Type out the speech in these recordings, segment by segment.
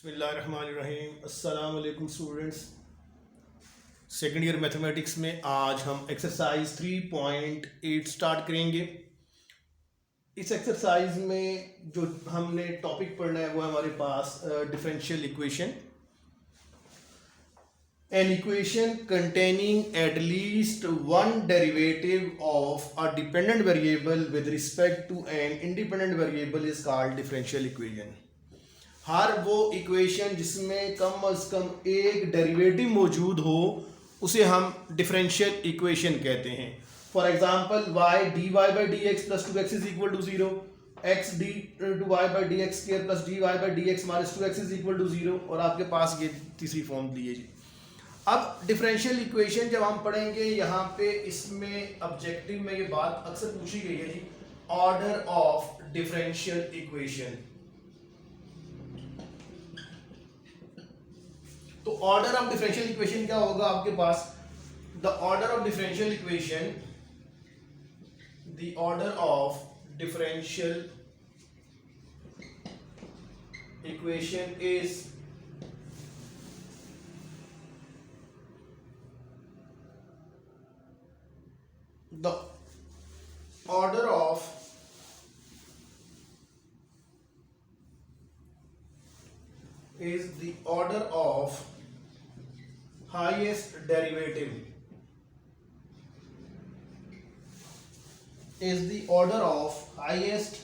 बिस्मिल्लाहिर्रहमानिर्रहीम। अस्सलाम वालेकुम स्टूडेंट्स। सेकेंड ईयर मैथमेटिक्स में आज हम एक्सरसाइज 3.8 स्टार्ट करेंगे। इस एक्सरसाइज में जो हमने टॉपिक पढ़ना है वो है हमारे पास differential equation. An equation containing at least one derivative of a dependent variable with respect to an independent variable is called differential equation. हर वो इक्वेशन जिसमें कम अज कम एक डेरिवेटिव मौजूद हो उसे हम डिफरेंशियल इक्वेशन कहते हैं। For example y d y by d x plus 2x is equal to 0, x d two y by d x square plus d y by d x minus 2x is equal to 0, और आपके पास ये तीसरी form दी है जी। अब differential equation जब हम पढ़ेंगे यहाँ पे इसमें ऑब्जेक्टिव में ये बात अक्सर पूछी गई है जी, ऑर्डर ऑफ डिफरेंशियल इक्वेशन। तो ऑर्डर ऑफ डिफरेंशियल इक्वेशन क्या होगा आपके पास? The order of differential equation, the order of differential equation is the order of highest derivative, is the order of highest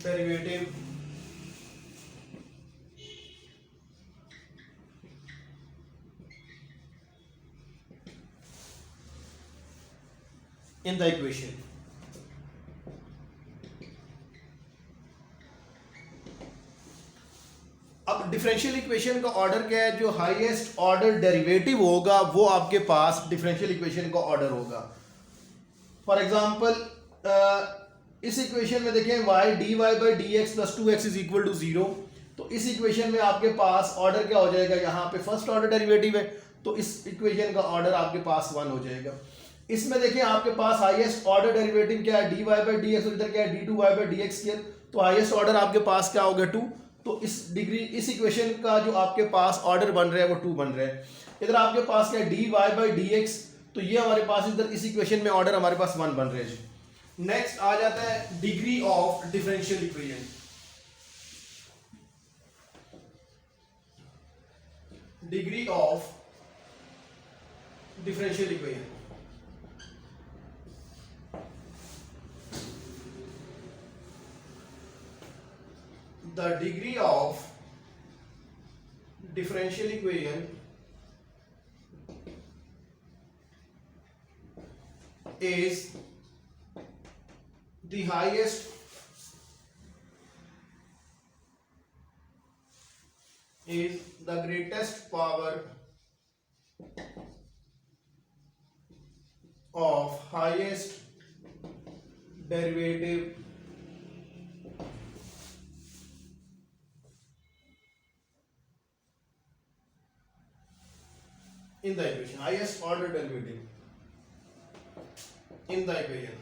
derivative in the equation। अब differential equation का order क्या है? जो highest order derivative होगा वो आपके पास differential equation का ऑर्डर होगा। फॉर एग्जांपल इस इक्वेशन में देखें y dy by d x plus 2x is equal to 0, तो इस इक्वेशन में आपके पास ऑर्डर क्या हो जाएगा? यहाँ पे फर्स्ट ऑर्डर डेरिवेटिव है तो इस इक्वेशन का ऑर्डर आपके पास 1 हो जाएगा। इसमें देखिए आपके पास हाईएस्ट ऑर्डर डेरिवेटिव क्या है? dy बाई डी एक्स, इधर क्या है? dy by d x square, तो हाईएस्ट ऑर्डर आपके पास क्या होगा? 2। तो इस इक्वेशन का जो आपके पास ऑर्डर बन रहा है वो 2 बन रहा है। इधर आपके पास क्या है? dy बाई डी एक्स, तो ये हमारे पास इधर इस इक्वेशन में ऑर्डर हमारे पास 1 बन रहा है जी। नेक्स्ट आ जाता है degree of differential equation. Degree of differential equation, the degree of differential equation is the highest is the greatest power of highest derivative in the equation, highest order derivative in the equation।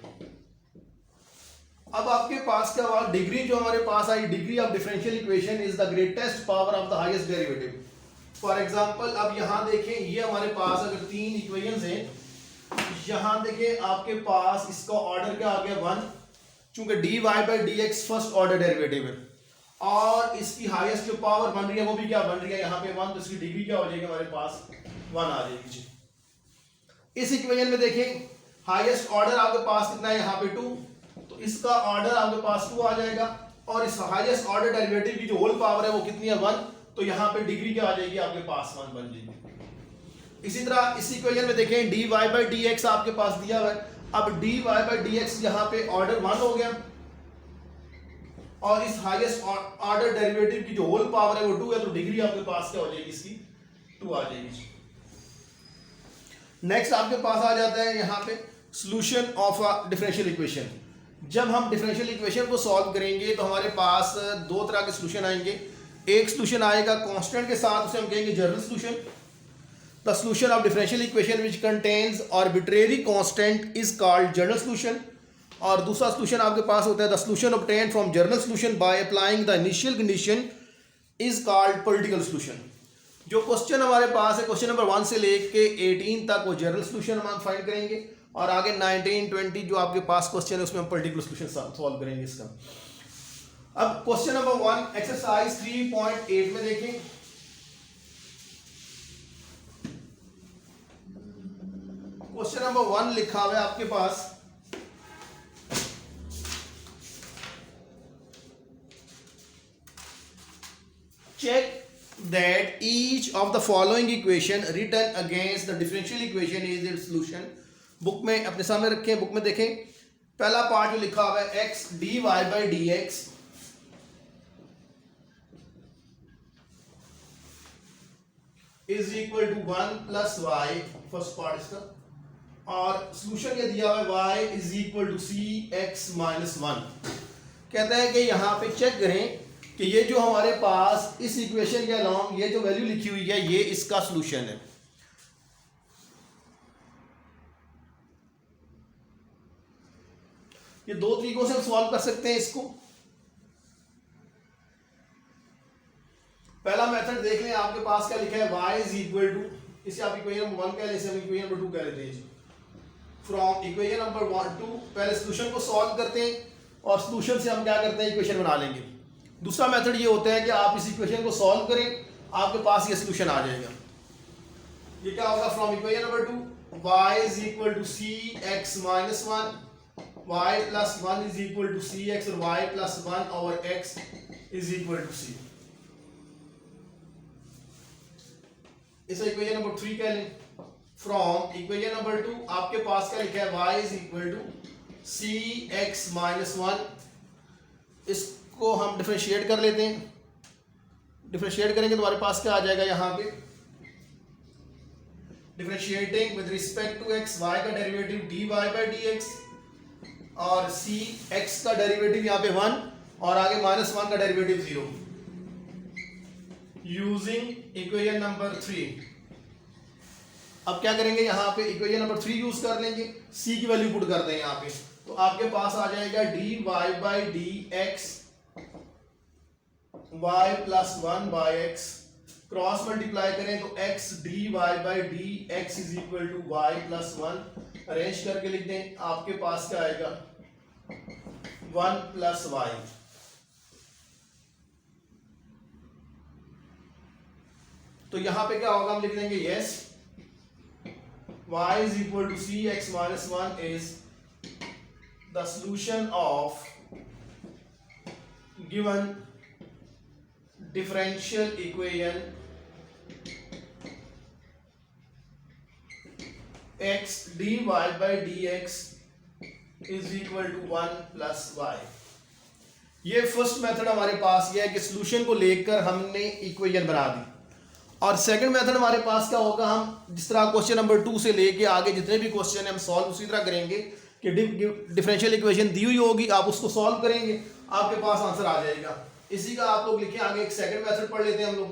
अब आपके पास क्या हुआ? Degree जो हमारे पास आई, degree of differential equation is the greatest power of the highest derivative. For example अब यहां देखें, ये हमारे पास अगर 3 इक्वेशंस हैं, यहां देखें आपके पास इसका ऑर्डर क्या आ गया? 1, चूंकि dy by d x first order derivative है और इसकी हाईएस्ट जो पावर बन रही है वो भी क्या बन रही है? यहाँ पे 1, तो इसकी डिग्री क्या हो जाएगी? हमारे पास 1 आ जाएगी जी। इस इक्वेशन में देखें हाईएस्ट ऑर्डर आपके पास कितना है? यहाँ पे 2, तो इसका ऑर्डर आपके पास 2 आ जाएगा, और इस हाईएस्ट ऑर्डर डेरिवेटिव की जो होल पावर है वो कितनी है? 1, तो यहाँ पे डिग्री क्या आ जाएगी? आपके पास 1 बन जाएगी। इसी तरह इस इक्वेशन में देखें dy बाई डी एक्स आपके पास दिया हुआ है। अब dy बाई डी एक्स यहाँ पे ऑर्डर 1 हो गया, और इस हाईएस्ट ऑर्डर डेरिवेटिव की जो होल पावर है वो 2 है, तो डिग्री आपके पास क्या हो जाएगी? इसकी 2 आ जाएगी। नेक्स्ट आपके पास आ जाता है यहाँ पे solution of a differential equation. जब हम डिफरेंशियल इक्वेशन को सॉल्व करेंगे तो हमारे पास 2 तरह के सॉल्यूशन आएंगे। एक सॉल्यूशन आएगा कांस्टेंट के साथ, उसे हम कहेंगे general solution. The solution of differential equation which contains arbitrary constant is called general solution. और दूसरा सोल्यूशन आपके पास होता है the solution obtained from general solution by applying the initial condition is called political solution. जो question हमारे पास है question number 1 से लेके 18 तक वो जनरल सोल्यूशन हम फाइंड करेंगे और आगे 19, 20 जो आपके पास क्वेश्चन है उसमें हम पॉलिटिकल सोल्यूशन सॉल्व करेंगे इसका। अब क्वेश्चन नंबर 1 एक्सरसाइज 3.8 में देखें। क्वेश्चन नंबर 1 लिखा हुआ है आपके पास check that each of the following equation written against the differential equation is its solution। Book में अपने सामने रखें, बुक में देखें। पहला पार्ट जो लिखा हुआ है x dy by dx is equal to 1 plus y, first part इसका, और सॉल्यूशन ये दिया हुआ है y is equal to cx minus 1। कहता है कि यहां पे चेक करें कि ये जो हमारे पास इस इक्वेशन के अलॉन्ग ये जो वैल्यू लिखी हुई है ये इसका सॉल्यूशन है। ये दो तरीकों से हम सॉल्व कर सकते हैं इसको। पहला मेथड देख लें, आपके पास क्या लिखा है y इज इक्वल टू, इसे आप इक्वेशन नंबर 1 कह लें, इसे हम इक्वेशन नंबर 2 कह लेते हैं। फ्रॉम इक्वेशन नंबर 1 2 पहले सॉल्यूशन को सॉल्व करते हैं और सॉल्यूशन से हम क्या करते हैं इक्वेशन बना लेंगे। दूसरा मेथड ये होता है कि आप इस इक्वेशन को सॉल्व करें, आपके पास ये सॉल्यूशन आ जाएगा। ये क्या होगा, from equation number 2 y is equal to cx minus 1, y plus 1 is equal to cx और y plus 1 over x is equal to c। इसे इक्वेशन नंबर 3 कह लें। फ्रॉम इक्वेशन नंबर 2 आपके पास क्या लिखा है, y is equal to cx minus 1, इसको हम डिफरेंशिएट कर लेते हैं। डिफरेंशिएट करेंगे तो हमारे पास क्या आ जाएगा, यहाँ पे differentiating with respect to x, y का डेरिवेटिव dy बाई dx और cx का डेरिवेटिव यहाँ पे 1 और आगे माइनस 1 का डेरिवेटिव 0 यूजिंग इक्वेशन नंबर 3। अब क्या करेंगे, यहाँ पे इक्वेशन नंबर 3 यूज कर लेंगे, c की वैल्यू पुट करते हैं यहाँ पे, तो आपके पास आ जाएगा dy by dx y plus 1 by x, cross multiply करें तो x dy by dx is equal to y plus 1, arrange करके लिख दें, आपके पास क्या आएगा 1 प्लस y। तो यहां पे क्या होगा, हम लिख देंगे yes y is equal to cx minus 1 is the solution of given differential equation x dy by dx is equal to 1 plus y। ये फर्स्ट मेथड हमारे पास ये है कि सॉल्यूशन को लेकर हमने इक्वेशन बना दी। और सेकंड मेथड हमारे पास क्या होगा, हम जिस तरह क्वेश्चन नंबर 2 से लेके आगे जितने भी क्वेश्चन है हम सॉल्व उसी तरह करेंगे कि डिफरेंशियल इक्वेशन दी हुई होगी, आप उसको सॉल्व करेंगे, आपके पास आंसर आ जाएगा। इसी का आप लोग लिखें आगे। एक सेकंड मेथड पढ़ लेते हैं हम लोग।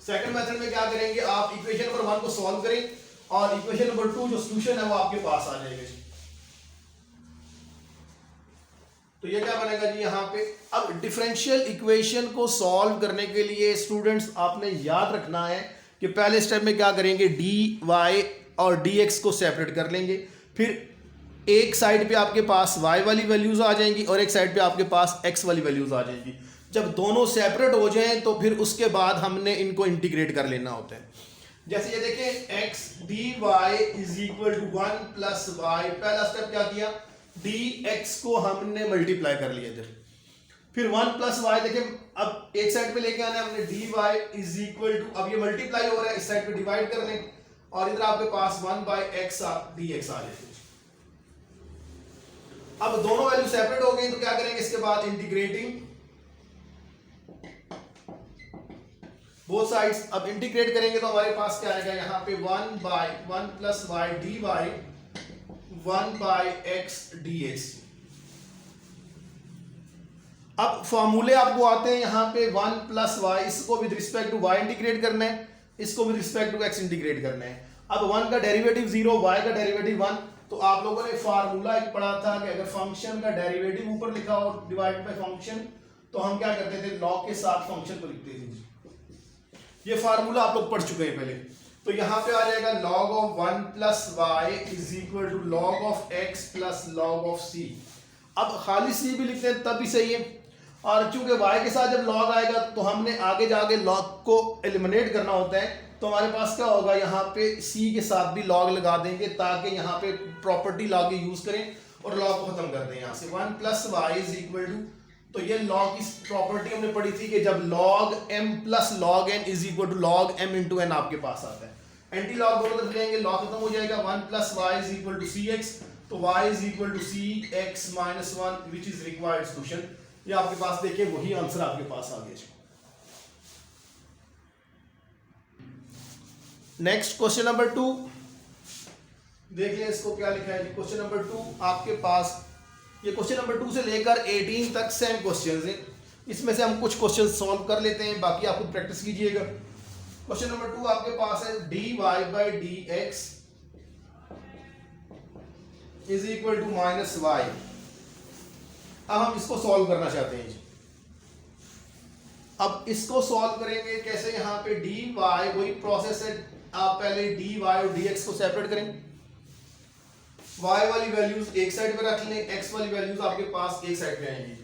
सेकंड मेथड में क्या करेंगे, आप इक्वेशन नंबर 1 को सॉल्व करें और इक्वेशन नंबर 2 जो सॉल्यूशन है वो आपके पास आ जाएगा। तो ये क्या बनेगा जी यहाँ पे। अब डिफरेंशियल इक्वेशन को सॉल्व करने के लिए स्टूडेंट्स आपने याद रखना है कि पहले स्टेप में क्या करेंगे, dy और dx को सेपरेट कर लेंगे, फिर एक साइड पे आपके पास y वाली वैल्यूज आ जाएंगी और एक साइड पे आपके पास x वाली वैल्यूज आ जाएंगी। जब दोनों सेपरेट हो जाएं तो फिर उसके बाद हमने इनको इंटीग्रेट कर लेना होता है। जैसे ये देखें x dy is equal to 1 plus y, पहला स्टेप क्या किया, dx को हमने मल्टीप्लाई कर लिया इधर, फिर 1 प्लस वाई देखें, अब एक साइड पे लेके आना है हमने, dy इज इक्वल टू, अब ये मल्टीप्लाई हो रहा है, इस साइड पे डिवाइड कर लें और इधर आपके पास 1 बाई x dx आ जाएगी। अब दोनों वैल्यू सेपरेट हो गई तो क्या करेंगे, इसके बाद इंटीग्रेटिंग बोथ साइड्स। अब इंटीग्रेट करेंगे तो हमारे पास क्या आएगा, यहाँ पे 1 plus y dy 1 by x dx। अब फॉर्मूले आपको आते हैं यहाँ पे 1 प्लस वाई, इसको with respect to y integrate करना है, इसको with respect to x integrate करना है। अब 1 का डेरिवेटिव 0, y का डेरिवेटिव 1, तो आप लोगों ने फार्मूला एक पढ़ा था कि अगर फंक्शन का डेरिवेटिव ऊपर लिखा हो डिवाइड बाय फंक्शन, तो हम क्या करते थे, लॉग के साथ फंक्शन को लिखते थे। ये फार्मूला आप लोग पढ़ चुके हैं पहले। तो यहाँ पे आ जाएगा log of 1 plus y is equal to log of x plus log of c। अब खाली c भी लिखते हैं तब भी सही है, और चूंकि y के साथ जब log आएगा तो हमने आगे जाके log को एलिमिनेट करना होता है, तो हमारे पास क्या होगा, यहाँ पे c के साथ भी log लगा देंगे ताकि यहाँ पे प्रॉपर्टी log यूज करें और log को खत्म कर दें। यहाँ से 1 plus y is equal to, तो ये log की प्रॉपर्टी हमने पढ़ी थी कि जब log m plus log n is equal to log m into n आपके पास आता है, एंटी लॉग दोनों तरफ लेंगे, log खत्म हो जाएगा, 1 plus y is equal to c x, तो y is equal to c x minus 1 which is required solution. ये आपके पास देखिए वही आंसर आपके पास आ गया। नेक्स्ट क्वेश्चन नंबर 2 देख लें, इसको क्या लिखा है। क्वेश्चन नंबर 2 आपके पास, ये क्वेश्चन नंबर 2 से लेकर 18 तक सेम क्वेश्चंस हैं। इसमें से हम कुछ क्वेश्चन सॉल्व कर लेते हैं, बाकी आप खुद प्रैक्टिस कीजिएगा। क्वेश्चन नंबर 2 आपके पास है dy by d x is equal to minus y. अब हम इसको सॉल्व करना चाहते हैं। अब इसको सॉल्व करेंगे कैसे, यहाँ पे dy वही प्रोसेस है, आप पहले dy और dx को सेपरेट करें, y वाली वैल्यूज एक साइड पे रख लें, x वाली वैल्यूज आपके पास एक साइड पे आएंगी।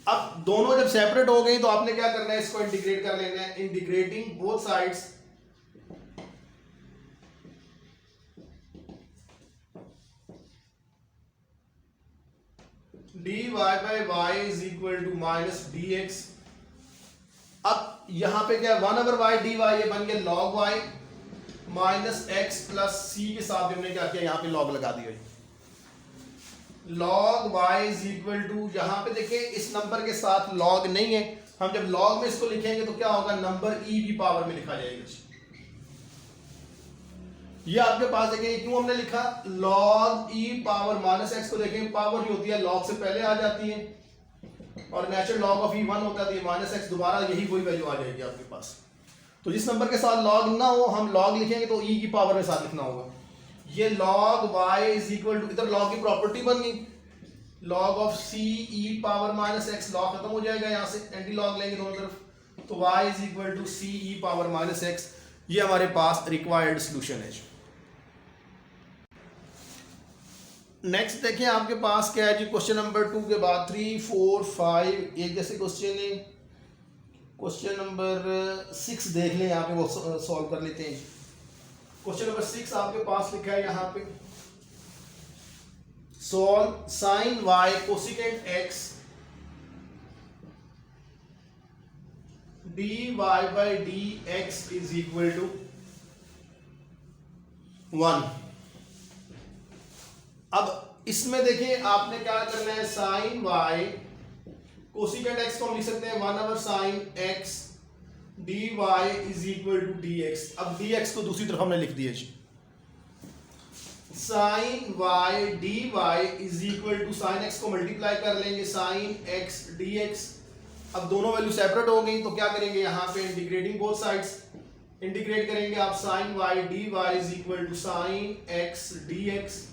अब दोनों जब सेपरेट हो गई तो आपने क्या करना है, इसको इंटीग्रेट कर लेना है। Integrating both sides, dy by y is equal to minus d x. अब यहां पे क्या, 1 ओवर वाई डी वाई, ये बन गया log y minus x plus c के साथ हमने क्या किया, यहां पे log लगा दिया। log y is equal to, यहां पे देखिए इस नंबर के साथ log नहीं है, हम जब log में इसको लिखेंगे तो क्या होगा, नंबर e की पावर में लिखा जाएगा। ये आपके पास देखिए क्यों हमने लिखा log e power minus x, को देखें पावर जो होती है log से पहले आ जाती है, और नेचुरल log ऑफ e 1 होता है, तो माइनस एक्स दोबारा यही वही वैल्यू आ जाएगी आपके पास। तो जिस नंबर के साथ log ना हो, हम log लिखेंगे तो e की पावर में साथ लिखना होगा। ये log y is equal to, इधर log की प्रॉपर्टी बन गई, log of c e power minus x, log खत्म हो जाएगा, यहाँ से एंटी लॉग लेंगे दोनों तरफ, तो y is equal to c e power minus x. ये हमारे पास रिक्वायर्ड सॉल्यूशन है। नेक्स्ट देखिए आपके पास क्या है जी, क्वेश्चन नंबर 2 के बाद 3, 4, 5 एक जैसे क्वेश्चन है। क्वेश्चन नंबर 6 देख लें, यहाँ पे वो सॉल्व कर लेते हैं। क्वेश्चन नंबर 6 आपके पास लिखा है यहाँ पे, solve sine y cosecant x dy by d x is equal to 1। अब इसमें देखिए आपने क्या करना है, साइन y कोसिकेंट x को हम लिख सकते हैं 1 over sine x dy is equal to dx। अब dx को दूसरी तरफ हमने लिख दिया जी, sine y dy is equal to sine x को मल्टीप्लाई कर लेंगे साइन x dx। अब दोनों वैल्यू सेपरेट हो गई तो क्या करेंगे, यहाँ पे इंटीग्रेटिंग बोथ साइड्स, इंटीग्रेट करेंगे आप sine y dy is equal to sine x dx।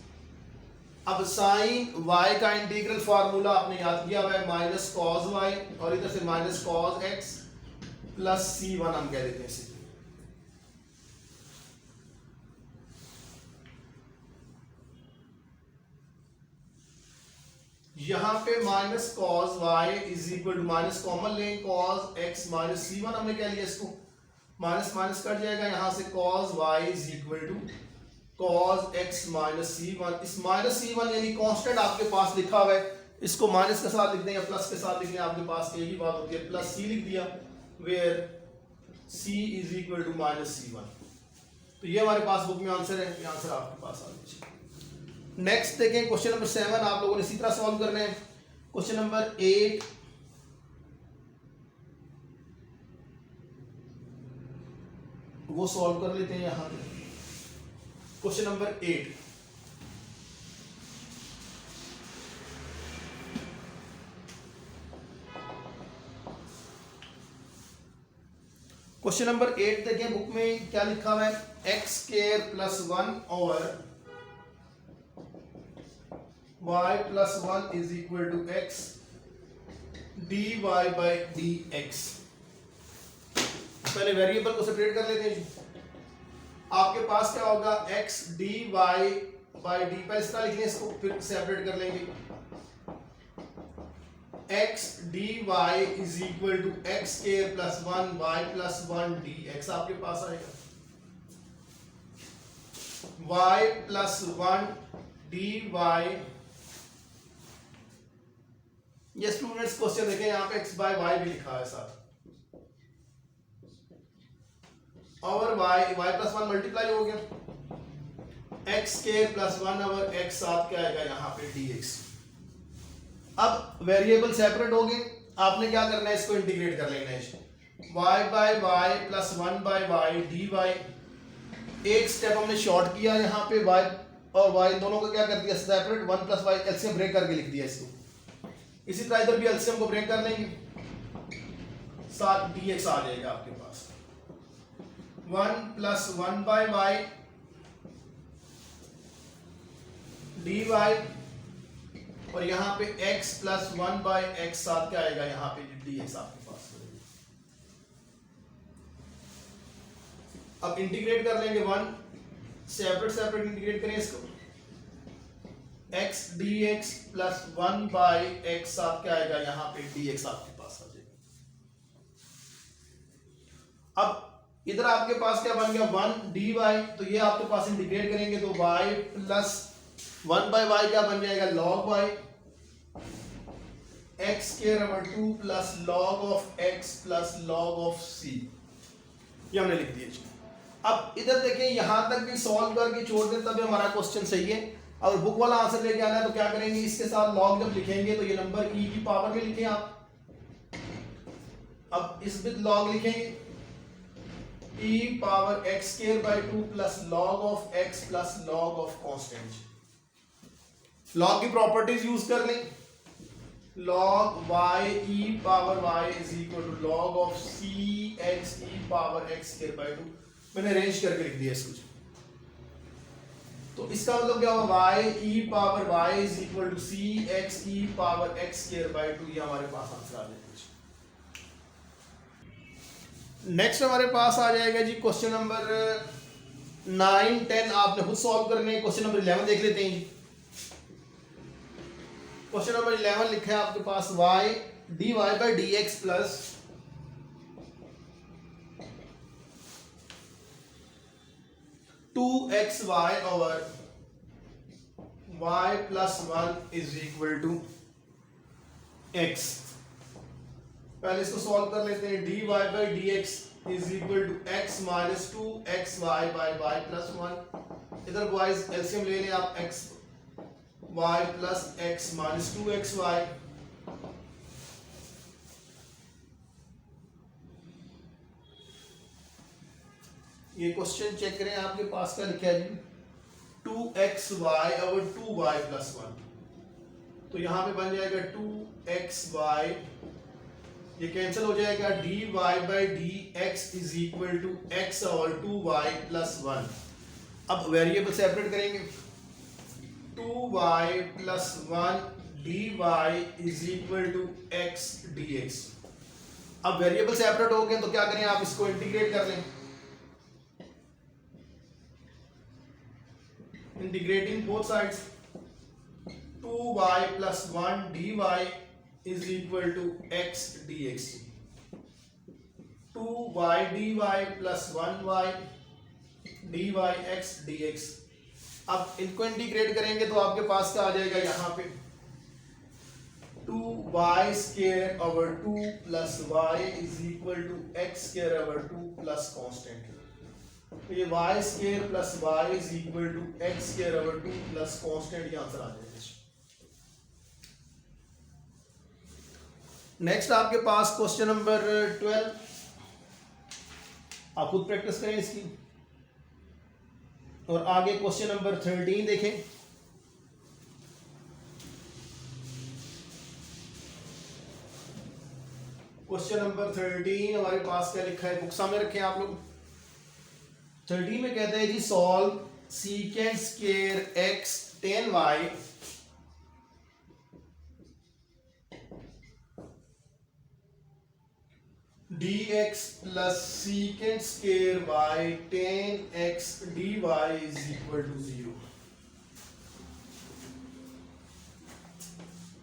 अब साइन y का इंटीग्रल फार्मूला आपने याद किया हुआ है, माइनस कॉस y, और इधर से minus cos x plus c1 हम कह देते हैं इसे। यहां पे minus cos y is equal to, minus common लें, कॉस x माइनस c1 हमने क्या लिया, इसको माइनस माइनस कट जाएगा, यहां से cos y is equal to cos x minus c1। इस माइनस c1 यानी कांस्टेंट आपके पास लिखा हुआ है, इसको माइनस के साथ लिख दें या प्लस के साथ लिख दें, आपके पास एक ही बात होती है, प्लस c लिख दिया, where c is equal to minus c1। तो ये हमारे पास बुक में आंसर है, ये आंसर आपके पास आ गया। नेक्स्ट देखें क्वेश्चन नंबर 7 आप लोगों ने इसी तरह सॉल्व करना है। क्वेश्चन नंबर 8 वो सॉल्व कर लेते हैं यहाँ पे। क्वेश्चन नंबर 8, क्वेश्चन नंबर 8 देखें, बुक में क्या लिखा हुआ है, x square plus 1 over y plus 1 is equal to x dy by d x. पहले वेरिएबल को सेपरेट कर लेते हैं। आपके पास क्या होगा, एक्स dy बाई डी, पहले इस तरह लिख लें इसको, फिर सेपरेट कर लेंगे। x dy is equal to x square plus 1 y plus 1 dx आपके पास आएगा। y प्लस 1 dy, ये स्टूडेंट्स क्वेश्चन देखें, यहाँ पे x बाय y भी लिखा है साथ, और y प्लस 1 मल्टीप्लाई हो गया, x square plus 1 over x साथ क्या आएगा यहाँ पे dx। अब वेरिएबल सेपरेट हो गए, आपने क्या करना है, इसको इंटीग्रेट कर लेना है। y by y plus 1 by y d y, एक स्टेप हमने शॉर्ट किया, यहाँ पे y और y दोनों को क्या कर दिया, separate, 1 plus y LCM break करके लिख दिया इसको। इसी तरह इधर भी एलसीएम को ब्रेक कर लेंगे, साथ dx आ जाएगा आपके पास। 1 plus 1 by y d y, और यहाँ पे x प्लस 1 बाय एक्स साथ क्या आएगा यहाँ पे dx आपके पास। अब इंटीग्रेट कर लेंगे, 1 सेपरेट इंटीग्रेट करें इसको, x dx plus 1 by x साथ क्या आएगा यहाँ पे dx आपके पास आ जाएगा। अब इधर आपके पास क्या बन गया, 1 dy, तो ये आपके पास इंटीग्रेट करेंगे तो y प्लस 1 बाय वाई क्या बन जाएगा, log y, x square over 2 plus log of x plus log of c, ये हमने लिख दिया। अब इधर देखें, यहां तक भी सॉल्व करके छोड़ दें तब हमारा क्वेश्चन सही है। और बुक वाला आंसर लेके आना है तो क्या करेंगे, इसके साथ log जब लिखेंगे तो ये नंबर e की पावर में लिखें आप। अब इस विद log लिखेंगे, e power x square by 2 plus log of x plus log of constant. log की प्रॉपर्टीज यूज कर लें, log y e power y is equal to log of c x e power x square by 2, मैंने arrange करके लिख दिया इसको। तो इसका मतलब क्या होगा, y e power y is equal to c x e power x square by 2, ये हमारे पास आंसर आ जाएगा। नेक्स्ट हमारे पास आ जाएगा जी क्वेश्चन नंबर 9, 10 आपने खुद सॉल्व करने हैं। क्वेश्चन नंबर 11 देख लेते हैं। क्वेश्चन नंबर 11 लिखा है आपके पास, y dy by d x plus 2xy over y plus 1 is equal to x। पहले इसको सॉल्व कर लेते हैं, dy by d x is equal to x minus 2xy by y plus 1। इधर बॉयज एलसीएम ले लें आप, x y plus x minus 2xy, ये क्वेश्चन चेक करें, आपके पास क्या लिखा है जी, 2xy ओवर 2y प्लस 1, तो यहां पे बन जाएगा 2xy, ये कैंसिल हो जाएगा, dy by d x is equal to x over 2y plus 1। अब वेरिएबल सेपरेट करेंगे, 2y plus 1 dy is equal to x dx। अब वेरिएबल सेपरेट हो गए तो क्या करें, आप इसको इंटीग्रेट कर लें, integrating both sides, 2y plus 1 dy is equal to x dx, 2y dy plus 1y dy x dx। अब इनको इंटीग्रेट करेंगे तो आपके पास क्या आ जाएगा, यहाँ पे 2y square over 2 plus y is equal to x square over 2 plus constant. तो ये y square plus y is equal to x square over 2 plus constant, ये आंसर आ जाएगा। नेक्स्ट आपके पास क्वेश्चन नंबर 12, आप खुद प्रैक्टिस करें इसकी। और आगे क्वेश्चन नंबर 13 देखें, क्वेश्चन नंबर 13 हमारे पास क्या लिखा है, बुक सामने रखे हैं आप लोग। 13 में कहते हैं जी solve secant square x tan y dx plus secant square y tan x dy is equal to 0।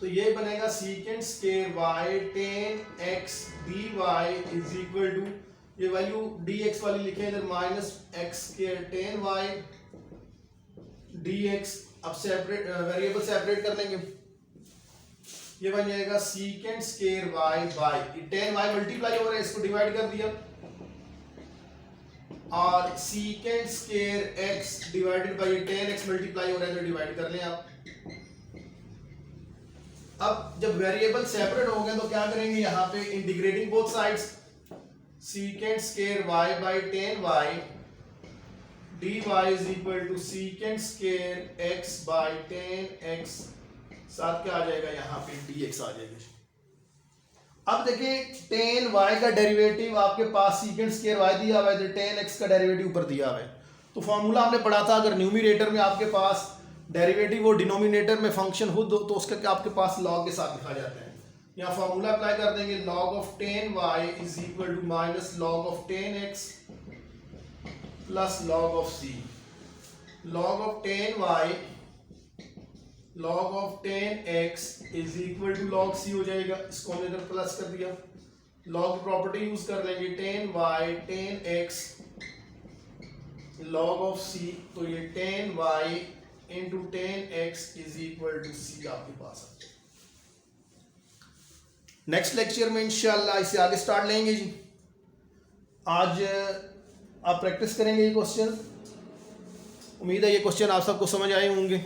तो ये बनेगा secant square y tan x dy is equal to, ये वैल्यू dx वाली लिखे इधर minus x square tan y dx। अब separate variable separate कर लेंगे, ये बन जाएगा secant square y by tan y multiply हो रहा है, इसको डिवाइड कर दिया, और secant square x divided by tan x multiply हो रहा है तो डिवाइड कर लें आप। अब जब वेरिएबल सेपरेट हो गए तो क्या करेंगे, यहाँ पे integrating both sides, secant square y by tan y dy is equal to secant square x by tan x, साथ क्या आ जाएगा यहाँ पे dx आ जाएगा। अब देखिए tan y का डेरिवेटिव आपके पास secant square y दिया हुआ है, तो tan x का डेरिवेटिव ऊपर दिया हुआ है। तो फॉर्मूला हमने पढ़ा था, अगर न्यूमरेटर में आपके पास डेरिवेटिव और डिनोमिनेटर में फंक्शन हो तो उसका आपके पास log के साथ लिखा जाता है। यहाँ फॉर्मूला अप्लाई कर देंगे, log of tan y is equal to minus log of tan x plus log of c। log of tan y log of tan x is equal to log c हो जाएगा, इसको हमने इधर plus कर दिया। log property use कर लेंगे, tan y tan x log of c, तो ये tan y into tan x is equal to c आपके पास है। नेक्स्ट लेक्चर में इंशाल्लाह इसे आगे स्टार्ट लेंगे जी। आज आप प्रैक्टिस करेंगे ये क्वेश्चन, उम्मीद है ये क्वेश्चन आप सबको समझ आए होंगे।